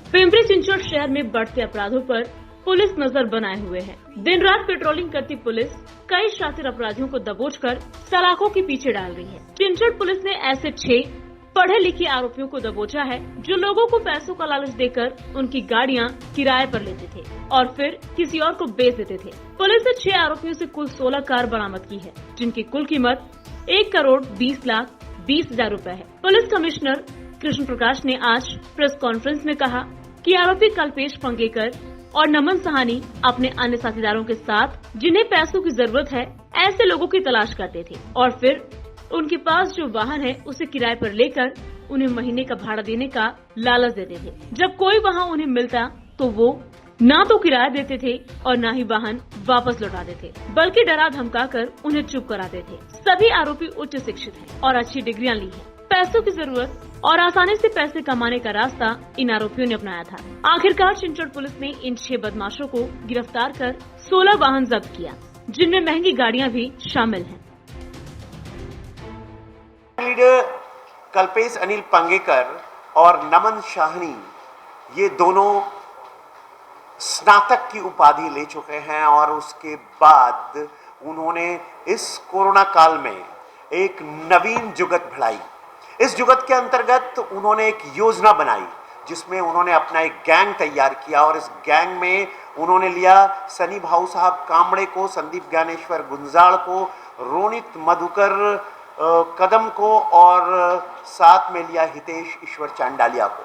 पिंपरी चिंचवड शहर में बढ़ते अपराधों पर पुलिस नजर बनाए हुए है। दिन रात पेट्रोलिंग करती पुलिस कई शातिर अपराधियों को दबोचकर सलाखों के पीछे डाल रही है। चिंचवड पुलिस ने ऐसे 6 पढ़े लिखे आरोपियों को दबोचा है जो लोगों को पैसों का लालच देकर उनकी गाड़ियां किराए पर लेते थे और फिर किसी और को बेच देते थे। पुलिस ने 6 आरोपियों से कुल 16 कार बरामद की है, जिनकी कुल कीमत 1,20,20,000 रूपए है। पुलिस कमिश्नर कृष्ण प्रकाश ने आज प्रेस कॉन्फ्रेंस में कहा कि आरोपी कल्पेश पंगेकर और नमन साहनी अपने अन्य साथीदारों के साथ जिन्हें पैसों की जरूरत है ऐसे लोगों की तलाश करते थे और फिर उनके पास जो वाहन है उसे किराए पर लेकर उन्हें महीने का भाड़ा देने का लालच देते थे। जब कोई वहां उन्हें मिलता तो वो ना तो किराया देते थे और ना ही वाहन वापस लौटाते थे, बल्कि डरा धमकाकर उन्हें चुप कराते थे। सभी आरोपी उच्च शिक्षित हैं और अच्छी डिग्रियां ली हैं। पैसों की जरूरत और आसानी से पैसे कमाने का रास्ता इन आरोपियों ने अपनाया था। आखिरकार चिंचवड पुलिस ने इन 6 बदमाशों को गिरफ्तार कर 16 वाहन जब्त किया, जिनमें महंगी गाड़ियां भी शामिल हैं। कल्पेश अनिल पंगेकर और नमन साहनी ये दोनों स्नातक की उपाधि ले चुके हैं और उसके बाद उन्होंने इस कोरोना काल में एक नवीन जुगत भिड़ाई। इस जुगत के अंतर्गत उन्होंने एक योजना बनाई जिसमें उन्होंने अपना एक गैंग तैयार किया और इस गैंग में उन्होंने लिया सनी भाऊ साहब कामड़े को, संदीप ज्ञानेश्वर गुंजाल को, रोनित मधुकर कदम को और साथ में लिया हितेश ईश्वर चांडालिया को।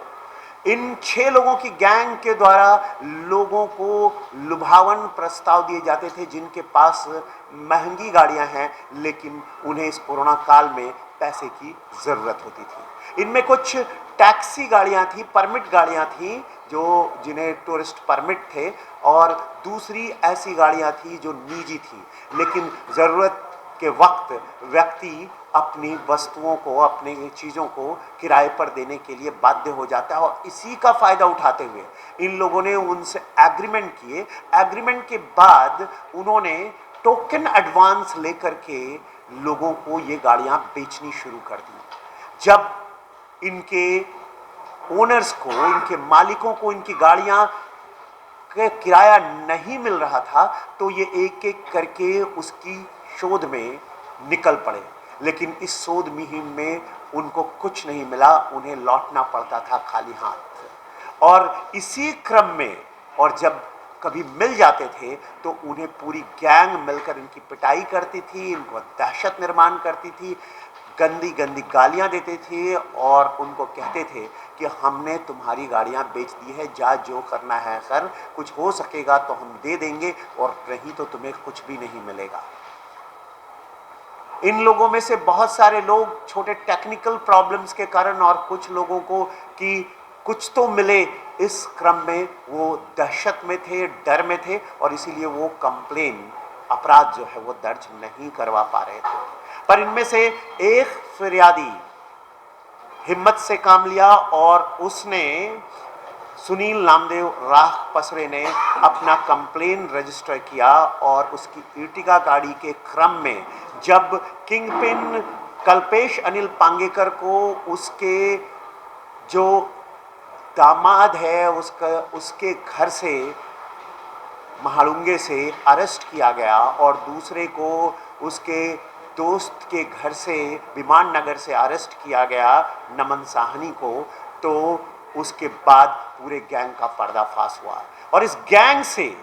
इन 6 लोगों की गैंग के द्वारा लोगों को लुभावन प्रस्ताव दिए जाते थे जिनके पास महंगी गाड़ियां हैं लेकिन उन्हें इस कोरोना काल में पैसे की जरूरत होती थी। इनमें कुछ टैक्सी गाड़ियां थी, परमिट गाड़ियां थी जिन्हें टूरिस्ट परमिट थे और दूसरी ऐसी गाड़ियां थी जो निजी थी, लेकिन जरूरत के वक्त व्यक्ति अपनी वस्तुओं को, अपनी चीज़ों को किराए पर देने के लिए बाध्य हो जाता है और इसी का फायदा उठाते हुए इन लोगों ने उनसे एग्रीमेंट किए। एग्रीमेंट के बाद उन्होंने टोकन एडवांस लेकर के लोगों को ये गाड़ियां बेचनी शुरू कर दी। जब इनके ओनर्स को, इनके मालिकों को इनकी गाड़ियां का किराया नहीं मिल रहा था तो ये एक एक करके उसकी शोध में निकल पड़े, लेकिन इस शोध मुहिम में उनको कुछ नहीं मिला, उन्हें लौटना पड़ता था खाली हाथ। और इसी क्रम में और जब कभी मिल जाते थे तो उन्हें पूरी गैंग मिलकर इनकी पिटाई करती थी, इनको दहशत निर्माण करती थी, गंदी गंदी गालियां देते थे और उनको कहते थे कि हमने तुम्हारी गाड़ियां बेच दी है, जा जो करना है कर, कुछ हो सकेगा तो हम दे देंगे और नहीं तो तुम्हें कुछ भी नहीं मिलेगा। इन लोगों में से बहुत सारे लोग छोटे टेक्निकल प्रॉब्लम्स के कारण और कुछ लोगों को कि कुछ तो मिले, इस क्रम में वो दहशत में थे, डर में थे और इसीलिए वो कंप्लेन, अपराध जो है वो दर्ज नहीं करवा पा रहे थे। पर इनमें से एक फिरियादी हिम्मत से काम लिया और उसने, सुनील नामदेव राह पसरे ने अपना कंप्लेन रजिस्टर किया और उसकी इर्टिगा गाड़ी के क्रम में जब किंगपिन कल्पेश अनिल पांगेकर को उसके जो दामाद है उसके घर से, महालुंगे से अरेस्ट किया गया और दूसरे को उसके दोस्त के घर से, विमान नगर से अरेस्ट किया गया, नमन साहनी को, तो उसके बाद पूरे गैंग का पर्दाफाश हुआ और इस गैंग से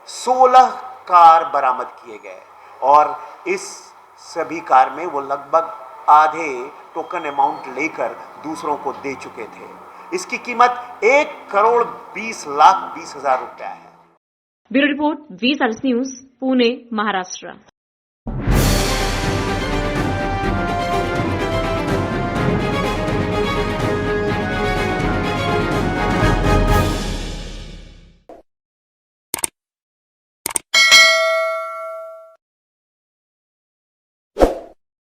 16 कार बरामद किए गए और इस सभी कार में वो लगभग आधे टोकन अमाउंट लेकर दूसरों को दे चुके थे। इसकी कीमत 1,20,20,000 रुपया है। Bureau report, V news, Pune, Maharashtra.